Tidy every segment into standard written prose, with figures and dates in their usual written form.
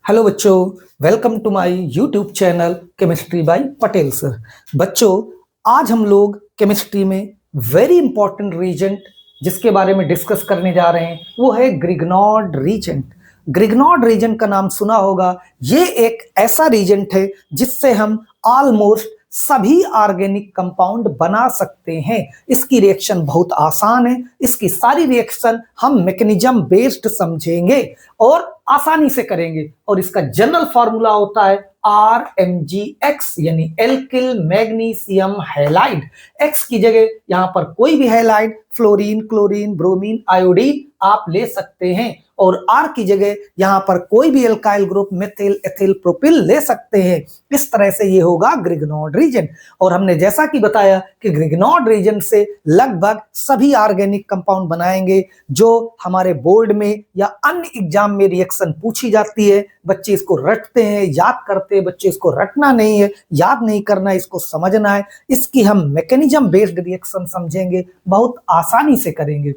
Hello बच्चों, welcome to my YouTube channel chemistry by Patel sir. बच्चों, आज हम लोग केमिस्ट्री में वेरी इंपॉर्टेंट रीजेंट जिसके बारे में डिस्कस करने जा रहे हैं वो है ग्रिग्नॉर्ड रीजेंट। ग्रिग्नॉर्ड रीजेंट का नाम सुना होगा। ये एक ऐसा रीजेंट है जिससे हम ऑलमोस्ट सभी ऑर्गेनिक कंपाउंड बना सकते हैं। इसकी रिएक्शन बहुत आसान है। इसकी सारी रिएक्शन हम मैकेनिज्म बेस्ड समझेंगे और आसानी से करेंगे। और इसका जनरल फॉर्मूला होता है RMgX यानी एल्किल मैग्नीशियम हैलाइड। X की जगह यहां पर कोई भी halide, fluorine, chlorine, bromine, iodine आप ले सकते हैं और R की जगह यहां पर कोई भी alkyl group, methyl, ethyl, propyl ले सकते हैं। इस तरह से ये होगा ग्रिग्नॉर्ड रीजेंट। और हमने जैसा कि बताया कि ग्रिग्नॉर्ड रीजेंट से लगभग सभी ऑर्गेनिक कंपाउंड बनाएंगे जो हमारे बोर्ड में या अन्य एग्जाम में रिएक्शन पूछी जाती है। बच्चे इसको रटते हैं, याद करते हैं। बच्चे इसको रटना नहीं है, याद नहीं करना है, इसको समझना है। इसकी हम मैकेनिज्म बेस्ड रिएक्शन समझेंगे, बहुत आसानी से करेंगे।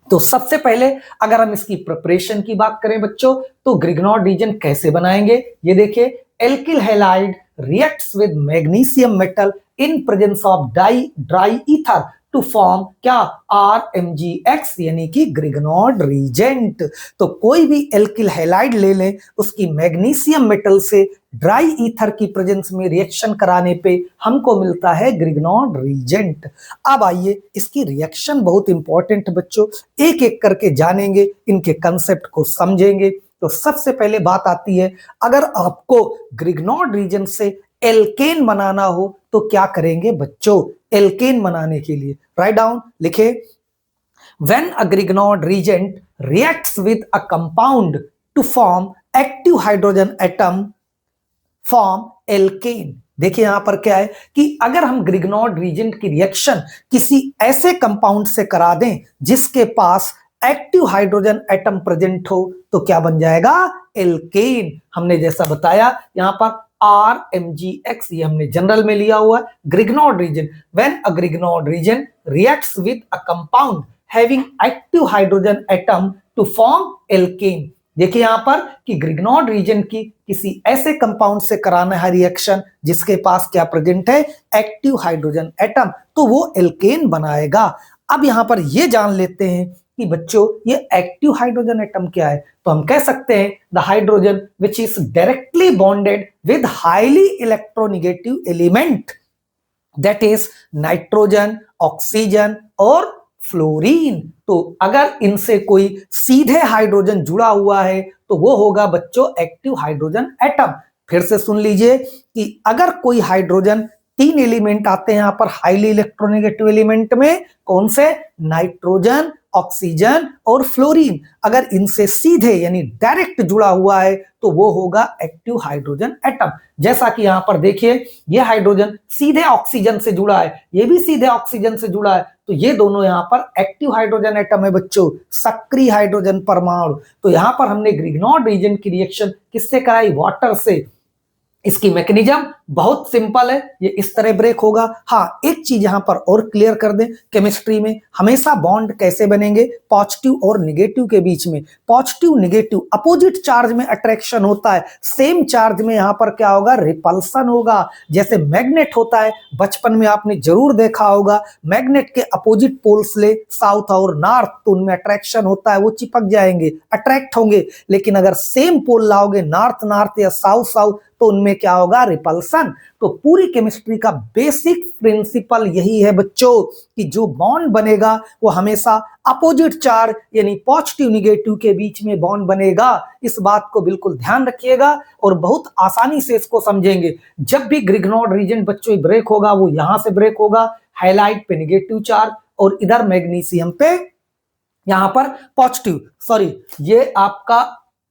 तो सबसे पहले अगर हम इसकी प्रिपरेशन की बात करें बच्चों, तो ग्रिग्नॉर्ड रीजेंट कैसे बनाएंगे ये देखिए। Alkyl halide reacts with magnesium metal in presence of dry ether to form क्या RMgX यानी कि ग्रिग्नॉर्ड रीजेंट। तो कोई भी एल्किल हैलाइड ले लें, उसकी मैग्नीशियम मेटल से ड्राई ईथर की प्रेजेंस में रिएक्शन कराने पे हमको मिलता है ग्रिग्नॉर्ड रीजेंट। अब आइए, इसकी रिएक्शन बहुत इंपॉर्टेंट है बच्चों, एक एक करके जानेंगे, इनके कंसेप्ट को समझेंगे। तो सबसे पहले बात आती है, अगर आपको ग्रिग्नॉर्ड रीजेंट से एल्केन बनाना हो तो क्या करेंगे बच्चों। एल्केन बनाने के लिए राइट डाउन लिखे, when a Grignard reagent reacts with a compound to form active hydrogen atom form alkane. देखिए यहां पर क्या है कि अगर हम ग्रिग्नॉर्ड रीजेंट की रिएक्शन किसी ऐसे कंपाउंड से करा दें जिसके पास एक्टिव हाइड्रोजन एटम प्रेजेंट हो तो क्या बन जाएगा, एल्केन। हमने जैसा बताया यहां पर RMgX ये हमने जनरल में लिया हुआ है। Grignard reagent, when a Grignard reagent reacts with a compound having active hydrogen atom to form alkane. देखिए यहां पर कि ग्रिग्नॉर्ड रीजन की किसी ऐसे कंपाउंड से कराना है रिएक्शन जिसके पास क्या प्रेजेंट है, एक्टिव हाइड्रोजन एटम, तो वो एल्केन बनाएगा। अब यहां पर ये जान लेते हैं कि बच्चों ये एक्टिव हाइड्रोजन एटम क्या है। तो हम कह सकते हैं the hydrogen which is directly bonded with highly electronegative element, that is nitrogen, oxygen और फ्लोरीन। तो अगर इनसे कोई सीधे हाइड्रोजन जुड़ा हुआ है तो वो होगा बच्चों एक्टिव हाइड्रोजन एटम। फिर से सुन लीजिए कि अगर कोई हाइड्रोजन, तीन एलिमेंट आते हैं यहां पर हाईली इलेक्ट्रोनेगेटिव एलिमेंट में, कौन से, नाइट्रोजन, ऑक्सीजन और फ्लोरीन, अगर इनसे सीधे यानी डायरेक्ट जुड़ा हुआ है तो वो होगा एक्टिव हाइड्रोजन एटम। जैसा कि यहां पर देखिए ये हाइड्रोजन सीधे ऑक्सीजन से जुड़ा है, ये भी सीधे ऑक्सीजन से जुड़ा है, तो ये दोनों यहां पर एक्टिव हाइड्रोजन एटम है बच्चों, सक्रिय हाइड्रोजन परमाणु। तो यहां पर हमने ग्रिग्नॉर्ड रीजन की रिएक्शन किससे कराई, वाटर से। इसकी मैकेनिज्म बहुत सिंपल है, ये इस तरह ब्रेक होगा। हाँ, एक चीज यहां पर और क्लियर कर दें, केमिस्ट्री में हमेशा बॉन्ड कैसे बनेंगे, पॉजिटिव और निगेटिव के बीच में। पॉजिटिव निगेटिव अपोजिट चार्ज में अट्रैक्शन होता है, सेम चार्ज में यहां पर क्या होगा, रिपल्सन होगा। जैसे मैग्नेट होता है, बचपन में आपने जरूर देखा होगा, मैग्नेट के अपोजिट पोल्स ले, साउथ और नॉर्थ, तो उनमें अट्रैक्शन होता है, वो चिपक जाएंगे, अट्रैक्ट होंगे। लेकिन अगर सेम पोल लाओगे, नॉर्थ नॉर्थ या साउथ साउथ, तो उनमें क्या होगा, रिपल्सन। तो पूरी केमिस्ट्री का बेसिक प्रिंसिपल यही है बच्चों कि जो बॉन्ड बनेगा वो हमेशा अपोजिट चार्ज यानी पॉजिटिव निगेटिव के बीच में बॉन्ड बनेगा। इस बात को बिल्कुल ध्यान रखिएगा और बहुत आसानी से इसको समझेंगे। जब भी ग्रिग्नॉर्ड रीजन बच्चों ब्रेक होगा वो यहां से ब्रेक होगा, हाइलाइट पे निगेटिव चार्ज और इधर मैग्नीशियम पे यहां पर पॉजिटिव, सॉरी ये आपका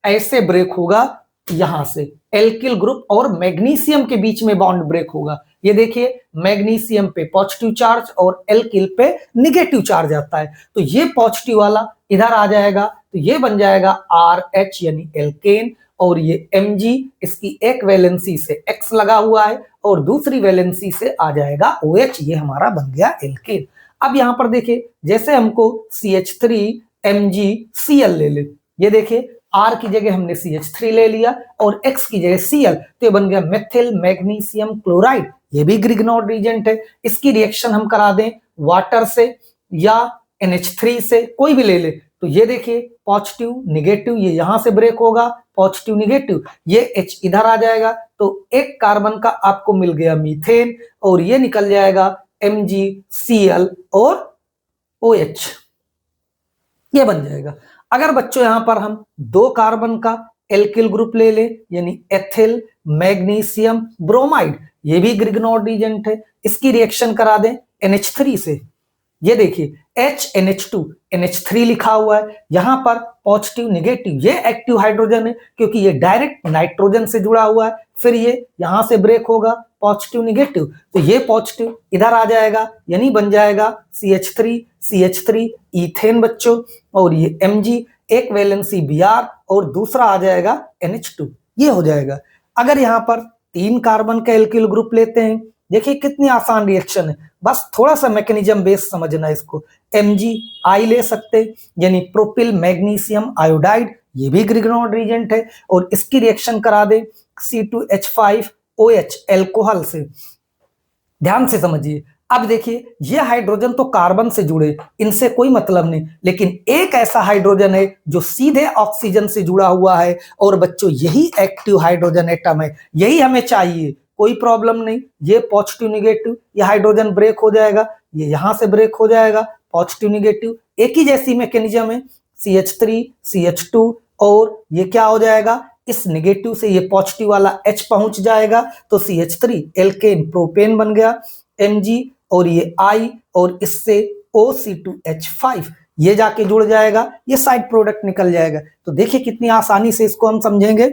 ऐसे ब्रेक होगा, यहां से एल्किल ग्रुप और मैग्नीशियम के बीच में बॉन्ड ब्रेक होगा। ये देखिए मैग्नीशियम पे पॉजिटिव चार्ज और एल्किल पे निगेटिव चार्ज आता है, तो ये पॉजिटिव वाला इधर आ जाएगा, तो ये बन जाएगा RH यानी एल्केन, और ये Mg, इसकी एक वैलेंसी से X लगा हुआ है और दूसरी वैलेंसी से आ जाएगा OH, ये हमारा बन गया एल्केन। अब यहां पर देखिए जैसे हमको CH3 MgCl ले ले, ये देखिए R की जगह हमने CH3 ले लिया और X की जगह Cl, तो ये बन गया मेथिल मैग्नीशियम क्लोराइड। ये भी ग्रिग्नॉर्ड रीजेंट है। इसकी रिएक्शन हम करा दें वाटर से या NH3 से, कोई भी ले ले, तो ये देखिए पॉजिटिव निगेटिव, ये यहां से ब्रेक होगा, पॉजिटिव निगेटिव, ये H इधर आ जाएगा, तो एक कार्बन का आपको मिल गया मीथेन और ये निकल जाएगा MgCl और OH, ये बन जाएगा। अगर बच्चों यहां पर हम 2 कार्बन का एल्किल ग्रुप ले ले, यानी एथिल मैग्नीशियम ब्रोमाइड, ये भी ग्रिग्नॉर्ड रीजेंट है। इसकी रिएक्शन करा दें NH3 से, ये देखिए HNH2 NH3 लिखा हुआ है, यहां पर पॉजिटिव निगेटिव, ये एक्टिव हाइड्रोजन है क्योंकि ये डायरेक्ट नाइट्रोजन से जुड़ा हुआ है, फिर ये यहां से ब्रेक होगा पॉजिटिव निगेटिव, तो ये पॉजिटिव इधर आ जाएगा, यानी बन जाएगा CH3 इथेन बच्चों, और ये Mg, एक वैलेंसी Br और दूसरा आ जाएगा NH2, ये हो जाएगा। अगर यहाँ पर 3 कार्बन का एल्किल ग्रुप लेते हैं, देखिए कितनी आसान रिएक्शन है, बस थोड़ा सा मैकेनिज्म बेस समझना है इसको। MgI ले सकते, यानी प्रोपिल मैग्नीशियम आयोडाइड, ये भी ग्रिग्नॉर्ड रीजेंट है, और इसकी रिएक्शन करा दे C2H5OH एल्कोहल से। ध्यान से समझिए, अब देखिए ये हाइड्रोजन तो कार्बन से जुड़े, इनसे कोई मतलब नहीं, लेकिन एक ऐसा हाइड्रोजन है जो सीधे ऑक्सीजन से जुड़ा हुआ है, और बच्चों यही एक्टिव हाइड्रोजन एटम है, यही हमें चाहिए, कोई प्रॉब्लम नहीं। ये पॉजिटिव निगेटिव, ये हाइड्रोजन ब्रेक हो जाएगा, ये यहां से ब्रेक हो जाएगा, पॉजिटिव निगेटिव एक ही जैसी मैकेनिज्म है, CH3 CH2, और ये क्या हो जाएगा, इस निगेटिव से ये पॉजिटिव वाला H पहुंच जाएगा, तो CH3 एल्केन प्रोपेन बन गया, Mg और ये I, और इससे OC2H5 ये जाके जुड़ जाएगा, ये साइड प्रोडक्ट निकल जाएगा। तो देखिए कितनी आसानी से इसको हम समझेंगे,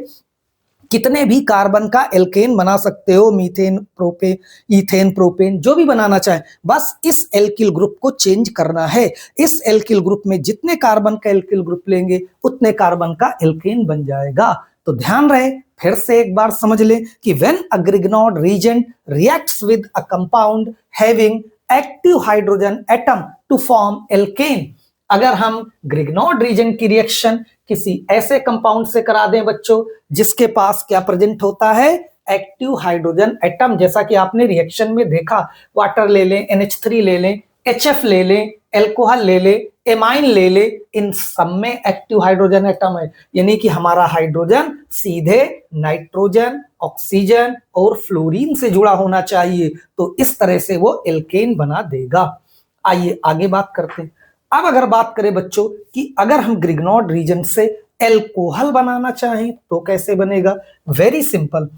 कितने भी कार्बन का एल्केन बना सकते हो, मीथेन प्रोपेन इथेन प्रोपेन जो भी बनाना चाहे, बस इस एल्किल ग्रुप को चेंज करना है। इस एल्किल ग्रुप में जितने कार्बन का एल्किल ग्रुप लेंगे उतने कार्बन का एल्केन बन जाएगा। तो ध्यान रहे, फिर से एक बार समझ लें कि when a Grignard reagent reacts with a compound having active hydrogen atom to form alkane, अगर हम ग्रिग्नॉर्ड रीजेंट की रिएक्शन किसी ऐसे कंपाउंड से करा दें बच्चों जिसके पास क्या प्रेजेंट होता है, एक्टिव हाइड्रोजन एटम, जैसा कि आपने रिएक्शन में देखा, वाटर ले लें, NH3 ले लें, HF ले लें, एल्कोहल ले लें, एमाइन ले ले, इन सब में एक्टिव हाइड्रोजन एटम है, यानी कि हमारा हाइड्रोजन सीधे नाइट्रोजन, ऑक्सीजन और फ्लोरीन से जुड़ा होना चाहिए, तो इस तरह से वो एल्केन बना देगा। आइए आगे बात करते हैं। अब अगर बात करें बच्चों कि अगर हम ग्रिग्नॉर्ड रीजन से एल्कोहल बनाना चाहें तो कैसे बनेगा, वेरी सिंपल,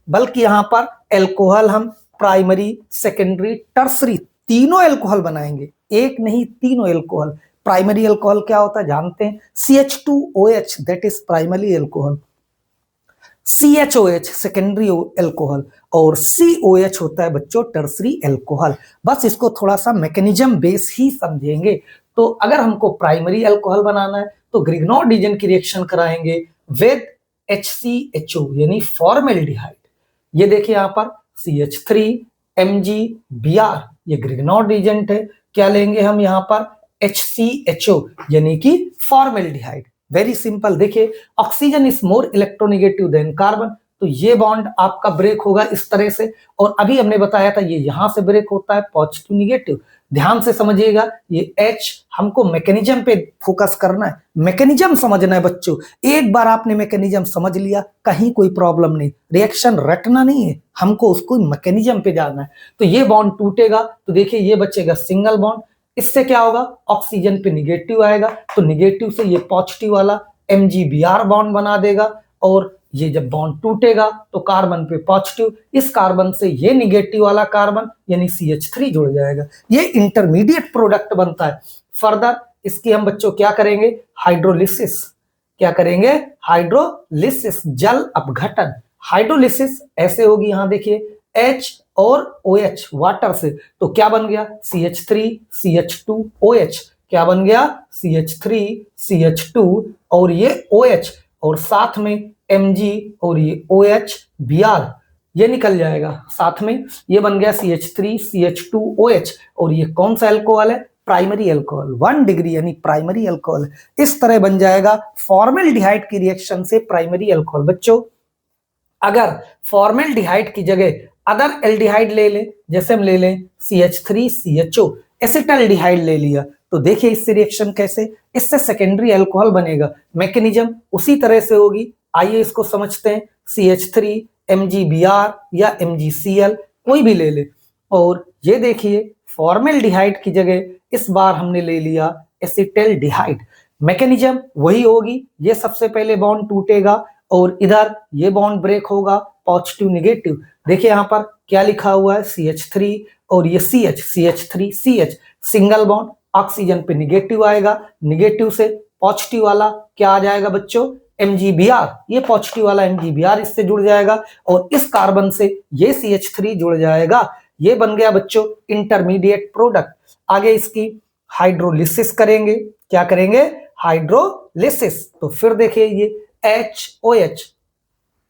बल्कि यहां पर एल्कोहल हम प्राइमरी सेकेंडरी टर्सरी तीनों एल्कोहल बनाएंगे, एक नहीं तीनों एल्कोहल। प्राइमरी एल्कोहल क्या होता है जानते हैं, CH2OH that is primary alcohol, CHOH secondary alcohol, और COH होता है बच्चों टर्सरी एल्कोहल। बस इसको थोड़ा सा मैकेनिज्म बेस ही समझेंगे। तो अगर हमको प्राइमरी अल्कोहल बनाना है तो ग्रिग्नॉर्ड रीजन की रिएक्शन कराएंगे विद HCHO यानी फॉर्मेल्डिहाइड। ये देखिए यहाँ पर CH3 MgBr, ये ग्रिग्नॉर्ड रीजेंट है। क्या लेंगे हम यहाँ पर HCHO यानी कि फॉर्मेल्डिहाइड। वेरी सिंपल, देखिए oxygen is more electronegative than carbon, तो ये बॉन्ड आपका ब्रेक होगा इस तरह से, और अभी हमने बताया था ये यहां से ब्रेक होता है पॉजिटिव निगेटिव। ध्यान से समझिएगा, ये H हमको मैकेनिज्म पे फोकस करना है, मैकेनिज्म समझना है बच्चों। एक बार आपने मैकेनिज्म समझ लिया कहीं कोई प्रॉब्लम नहीं, रिएक्शन रटना नहीं है, हमको उसको मैकेनिज्म पे जाना है। तो ये बॉन्ड टूटेगा तो देखिए ये बचेगा सिंगल बॉन्ड, इससे क्या होगा ऑक्सीजन पे निगेटिव आएगा, तो निगेटिव से ये पॉजिटिव वाला MgBr बॉन्ड बना देगा, और ये जब बॉन्ड टूटेगा तो कार्बन पे पॉजिटिव, इस कार्बन से ये निगेटिव वाला कार्बन यानी CH3 जुड़ जाएगा, ये इंटरमीडिएट प्रोडक्ट बनता है। फर्दर इसकी हम बच्चों क्या करेंगे, हाइड्रोलिसिस। क्या करेंगे, हाइड्रोलिसिस, जल अपघटन। हाइड्रोलिसिस ऐसे होगी, यहां देखिए H और OH वाटर से, तो क्या बन गया CH3 CH2OH, क्या बन गया CH3 CH2 और ये OH, और साथ में Mg और ये OH Br ये निकल जाएगा साथ में, ये बन गया CH3 CH2OH, और ये कौन सा एल्कोहल है, प्राइमरी अल्कोहल, 1 डिग्री यानी प्राइमरी अल्कोहल। इस तरह बन जाएगा फॉर्मेल्डिहाइड की रिएक्शन से प्राइमरी अल्कोहल। बच्चों अगर फॉर्मेल्डिहाइड की जगह अदर एल्डिहाइड ले लें, जैसे हम ले लें CH3CHO, एसिटल्डिहाइड ले लिया, तो देखिए इससे रिएक्शन कैसे, इससे सेकेंडरी अल्कोहल बनेगा। मैकेनिज्म उसी तरह से होगी, आइए इसको समझते हैं। CH3 MgBr या MgCl कोई भी ले ले, और ये देखिए फॉर्मेल्डिहाइड की जगह इस बार हमने ले लिया एसिटल्डिहाइड। मैकेनिज्म वही होगी, ये सबसे पहले बॉन्ड टूटेगा और इधर ये बॉन्ड ब्रेक होगा, पॉजिटिव नेगेटिव। देखिए यहाँ पर क्या लिखा हुआ है, CH3 और ये CH3CH, सिंगल बॉन्ड, ऑक्सीजन पे नेगेटिव आएगा, नेगेटिव से पॉजिटिव वाला क्या आ जाएगा बच्चों, MgBr, ये पॉजिटिव वाला MgBr इससे जुड़ जाएगा और इस कार्बन से ये CH3 जुड़ जाएगा। ये बन गया बच्चों इंटरमीडिएट प्रोडक्ट। आगे इसकी हाइड्रोलिसिस करेंगे, क्या करेंगे, हाइड्रोलिसिस। तो फिर देखिए ये HOH,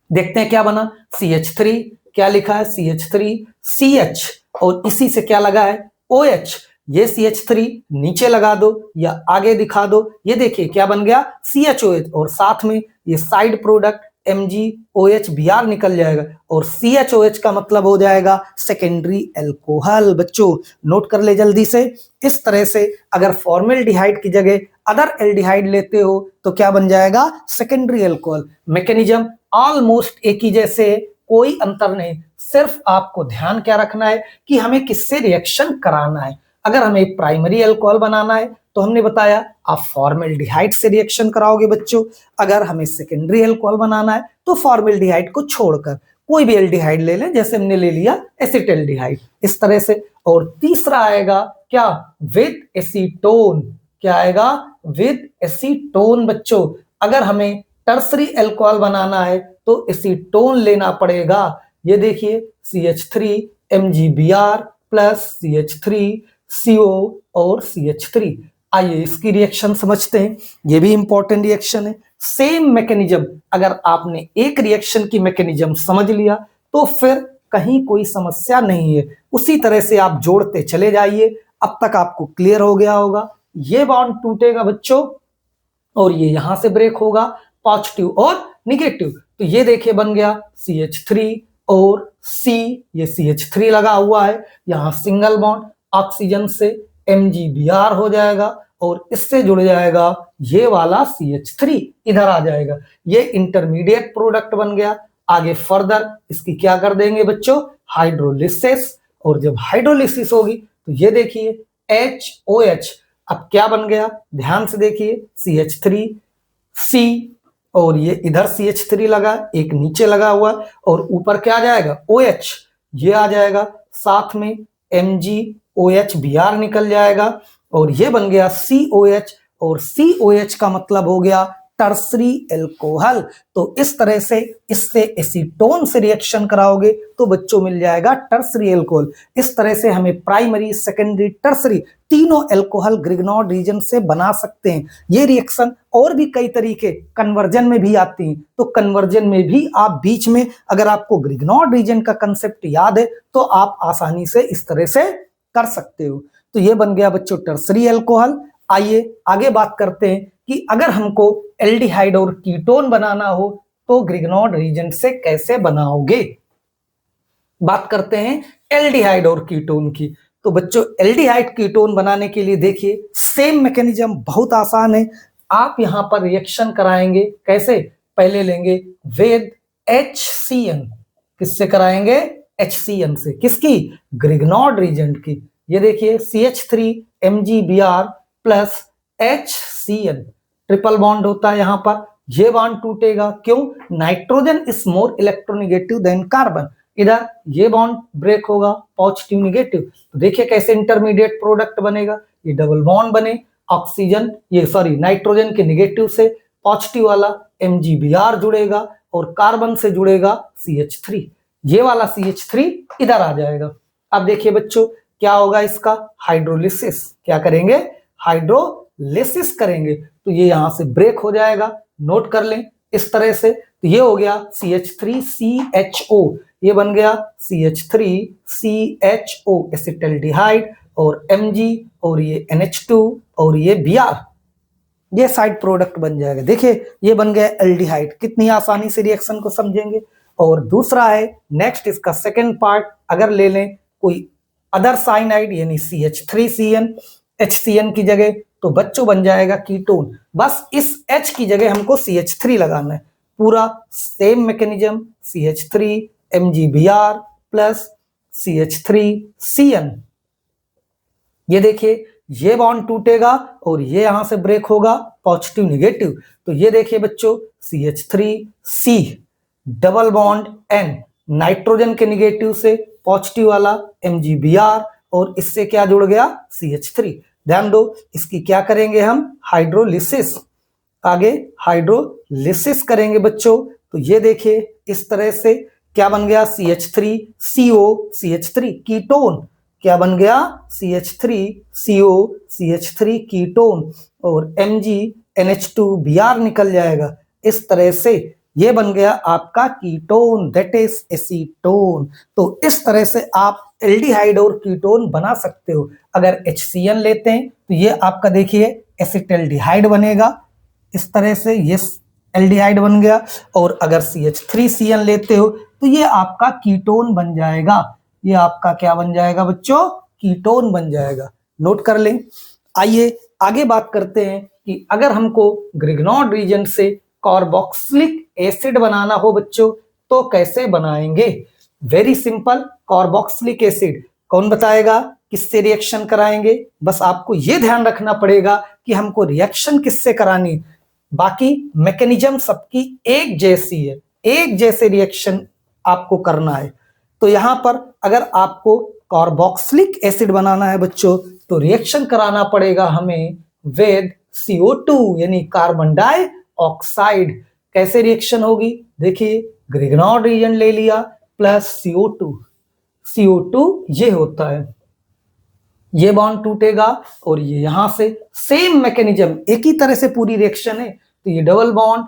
देखते हैं क्या बना, CH3, क्या लिखा है CH3CH, और इसी से क्या लगा है OH, ये CH3 नीचे लगा दो या आगे दिखा दो, ये देखिए क्या बन गया CHOH, और साथ में ये साइड प्रोडक्ट MgOH निकल जाएगा, और CHOH का मतलब हो जाएगा सेकेंडरी अल्कोहल। बच्चों नोट कर ले जल्दी से। इस तरह से अगर फॉर्मेल्डिहाइड की जगह अदर एल्डिहाइड लेते हो तो क्या बन जाएगा, सेकेंडरी अल्कोहल। मैकेनिज्म ऑलमोस्ट एक ही जैसे, कोई अंतर नहीं, सिर्फ आपको ध्यान क्या रखना है कि हमें किससे रिएक्शन कराना है। अगर हमें प्राइमरी अल्कोहल बनाना है तो हमने बताया आप फॉर्मेल्डिहाइड से रिएक्शन कराओगे बच्चों। अगर हमें सेकेंडरी अल्कोहल बनाना है तो फॉर्मेल्डिहाइड को छोड़कर कोई भी एल्डिहाइड ले लें, जैसे हमने ले लिया एसिटल्डिहाइड, इस तरह से। और तीसरा आएगा क्या, विद एसीटोन, क्या आएगा, विद एसीटोन। बच्चों अगर हमें टर्सरी अल्कोहल बनाना है तो एसीटोन लेना पड़ेगा। ये देखिए CH3 MgBr प्लस CH3CO और CH3। आइए इसकी रिएक्शन समझते हैं, ये भी इंपॉर्टेंट रिएक्शन है। सेम मैकेनिज्म, अगर आपने एक रिएक्शन की मैकेनिज्म समझ लिया तो फिर कहीं कोई समस्या नहीं है, उसी तरह से आप जोड़ते चले जाइए। अब तक आपको क्लियर हो गया होगा। ये बॉन्ड टूटेगा बच्चों और ये यहां से ब्रेक होगा, पॉजिटिव और निगेटिव। तो ये देखिए बन गया CH3 और C, ये CH3 लगा हुआ है, यहां सिंगल बॉन्ड, ऑक्सीजन से MgBr हो जाएगा और इससे जुड़ जाएगा ये वाला CH3, इधर आ जाएगा। ये इंटरमीडिएट प्रोडक्ट बन गया। आगे फर्दर इसकी क्या कर देंगे बच्चों, हाइड्रोलिसिस, और जब हाइड्रोलिसिस होगी तो ये देखिए HOH, अब क्या बन गया, ध्यान से देखिए CH3C, और ये इधर CH3 लगा, एक नीचे लगा हुआ, और ऊपर क्या आ जाएगा OH, ये आ जाएगा, साथ में MgOH निकल जाएगा, और ये बन गया COH, और COH का मतलब हो गया टर्सरी अल्कोहल। तो इस तरह से इससे एसीटोन से रिएक्शन कराओगे तो बच्चों मिल जाएगा टर्सरी अल्कोहल। इस तरह से हमें प्राइमरी, सेकेंडरी, टर्सरी तीनों अल्कोहल ग्रिग्नॉर्ड रीजन से बना सकते हैं। ये रिएक्शन और भी कई तरीके कन्वर्जन में भी आती हैं, तो कन्वर्जन में भी आप बीच में, अगर आपको ग्रिग्नॉर्ड रीजन का कंसेप्ट याद है तो आप आसानी से इस तरह से कर सकते हो। तो ये बन गया बच्चों टर्सरी अल्कोहल। आइए आगे बात करते हैं कि अगर हमको एल्डिहाइड और कीटोन बनाना हो तो ग्रिग्नॉर्ड रीजन से कैसे बनाओगे। बात करते हैं एल्डिहाइड और कीटोन की। तो बच्चों एल्डिहाइड कीटोन बनाने के लिए देखिए सेम मैकेनिज्म, बहुत आसान है। आप यहां पर रिएक्शन कराएंगे कैसे, पहले लेंगे विद HCN, किससे कराएंगे, HCN से, किसकी, ग्रिग्नॉर्ड रीजन की। ये देखिए CH3 MgBr plus HCN, triple bond होता है यहां पर, ये बॉन्ड टूटेगा, क्यों, nitrogen is more electronegative than carbon, इधर ये बॉन्ड ब्रेक होगा, पॉजिटिव नेगेटिव। तो देखिए कैसे इंटरमीडिएट प्रोडक्ट बनेगा, ये डबल बॉन्ड बने, ऑक्सीजन, ये सॉरी नाइट्रोजन के नेगेटिव से पॉजिटिव वाला MgBr जुड़ेगा और कार्बन से जुड़ेगा CH3, ये वाला CH3 इधर आ जाएगा। अब देखिए बच्चों क्या होगा, इसका हाइड्रोलिसिस, क्या करेंगे, हाइड्रोलिसिस करेंगे, तो ये यहां से ब्रेक हो जाएगा, नोट कर लें इस तरह से। तो ये हो गया CH3CHO, ये बन गया CH3CHO एसिटल्डिहाइड और Mg और ये NH2 और ये Br, ये साइड प्रोडक्ट बन जाएगा। देखिए ये बन गया एल्डिहाइड। कितनी आसानी से रिएक्शन को समझेंगे। और दूसरा है नेक्स्ट, इसका सेकंड पार्ट अगर ले लें कोई अदर साइनाइड यानी CH3CN HCN की जगह, तो बच्चों बन जाएगा कीटोन। बस इस H की जगह हमको CH3 लगाना है। पूरा same mechanism, CH3 MgBr plus CH3CN। ये देखिए ये बॉन्ड टूटेगा और ये यहां से ब्रेक होगा पॉजिटिव निगेटिव। तो ये देखिए बच्चों CH3C double bond N, nitrogen के निगेटिव से पॉजिटिव वाला MgBr और इससे क्या जुड़ गया CH3। ध्यान दो, इसकी क्या करेंगे हम हाइड्रोलिसिस, आगे हाइड्रोलिसिस करेंगे बच्चों। तो ये देखिए इस तरह से क्या बन गया CH3CO CH3 कीटोन, क्या बन गया CH3CO CH3 कीटोन और MgNH2Br निकल जाएगा। इस तरह से ये बन गया आपका कीटोन, दैट इज एसीटोन। तो इस तरह से आप एल्डिहाइड और कीटोन बना सकते हो। अगर HCN लेते हैं तो ये आपका देखिए एसिटल्डिहाइड बनेगा, इस तरह से ये एल्डिहाइड बन गया। और अगर CH3CN लेते हो तो ये आपका कीटोन बन जाएगा। ये आपका क्या बन जाएगा बच्चों, कीटोन बन जाएगा। नोट कर लें। आइए आगे बात करते हैं कि अगर हमको ग्रिग्नॉड रीजन से कार्बोक्सिलिक एसिड बनाना हो बच्चों तो कैसे बनाएंगे। वेरी सिंपल, कार्बोक्सिलिक एसिड कौन बताएगा, किससे रिएक्शन कराएंगे। बस आपको ये ध्यान रखना पड़ेगा कि हमको रिएक्शन किससे करानी, बाकी मैकेनिज्म सबकी एक जैसी है, एक जैसे रिएक्शन आपको करना है। तो यहां पर अगर आपको कार्बोक्सिलिक एसिड बनाना है बच्चों तो रिएक्शन कराना पड़ेगा हमें विद CO2 यानी कार्बन डाइऑक्साइड। कैसे रिएक्शन होगी, देखिए ग्रिग्नॉड रीजन ले लिया प्लस CO2 ये होता है, ये बॉन्ड टूटेगा और ये यहां से सेम मैकेनिज्म, एक ही तरह से पूरी रिएक्शन है। तो ये डबल बॉन्ड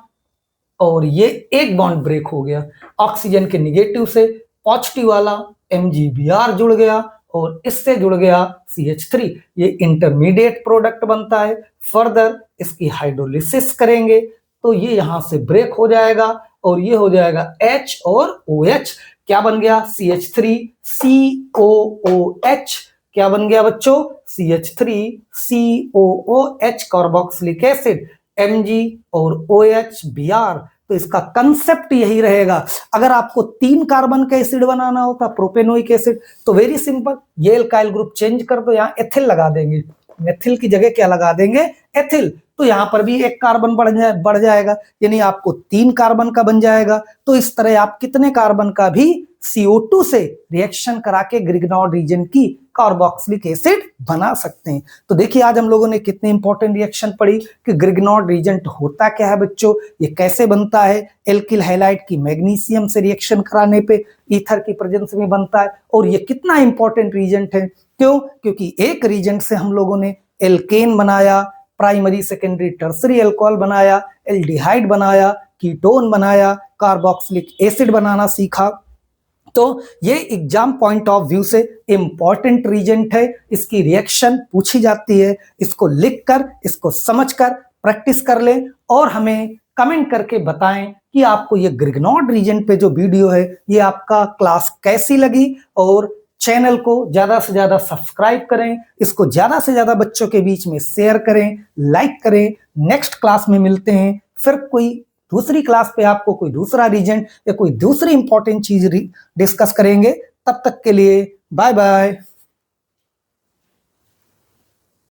और ये एक बॉन्ड ब्रेक हो गया, ऑक्सीजन के निगेटिव से पॉजिटिव वाला MgBr जुड़ गया और इससे जुड़ गया CH3। ये इंटरमीडिएट प्रोडक्ट बनता है। फर्दर इसकी हाइड्रोलिसिस करेंगे तो ये यहां से ब्रेक हो जाएगा और ये हो जाएगा H और OH। क्या बन गया CH3COOH। क्या बन गया बच्चों CH3COOH कार्बोक्सिलिक एसिड, Mg और OH Br। तो इसका कंसेप्ट यही रहेगा। अगर आपको 3 कार्बन का एसिड बनाना होता प्रोपेनोइक एसिड तो वेरी सिंपल, ये एल्काइल ग्रुप चेंज कर दो, यहाँ एथिल लगा देंगे, मेथिल की जगह क्या लगा देंगे एथिल। तो यहाँ पर भी एक कार्बन बढ़ जाएगा यानी आपको 3 कार्बन का बन जाएगा। तो इस तरह आप कितने कार्बन का भी CO2 से रिएक्शन करा के ग्रिग्नॉड रीजन की कार्बोक्सिलिक एसिड बना सकते हैं। तो देखिए आज हम लोगों ने कितनी इंपॉर्टेंट रिएक्शन पढ़ी कि ग्रिग्नॉड रीजन होता क्या है बच्चों, ये कैसे बनता है। एल्किल हैलाइड की मैग्नीशियम से रिएक्शन कराने पे ईथर की प्रेजेंस में बनता है और ये कितना इंपॉर्टेंट रीजेंट है। क्यों, क्योंकि एक रीजेंट से हम लोगों ने एल्केन बनाया, प्राइमरी सेकेंडरी टर्सरी अल्कोहल बनाया, एल्डिहाइड बनाया, कीटोन बनाया, कार्बोक्सिलिक एसिड बनाना सीखा। तो ये एग्जाम पॉइंट ऑफ व्यू से इंपॉर्टेंट रीजेंट है, इसकी रिएक्शन पूछी जाती है। इसको लिखकर, इसको समझकर प्रैक्टिस कर लें और हमें कमेंट करके बताएं कि आपको ये ग्रिग्नॉड रीजन पे जो वीडियो है ये आपका क्लास कैसी लगी। और चैनल को ज्यादा से ज्यादा सब्सक्राइब करें, इसको ज्यादा से ज्यादा बच्चों के बीच में शेयर करें, लाइक करें। नेक्स्ट क्लास में मिलते हैं, फिर कोई दूसरी क्लास पे आपको कोई दूसरा रीजन या कोई दूसरी इंपॉर्टेंट चीज डिस्कस करेंगे। तब तक के लिए बाय बाय।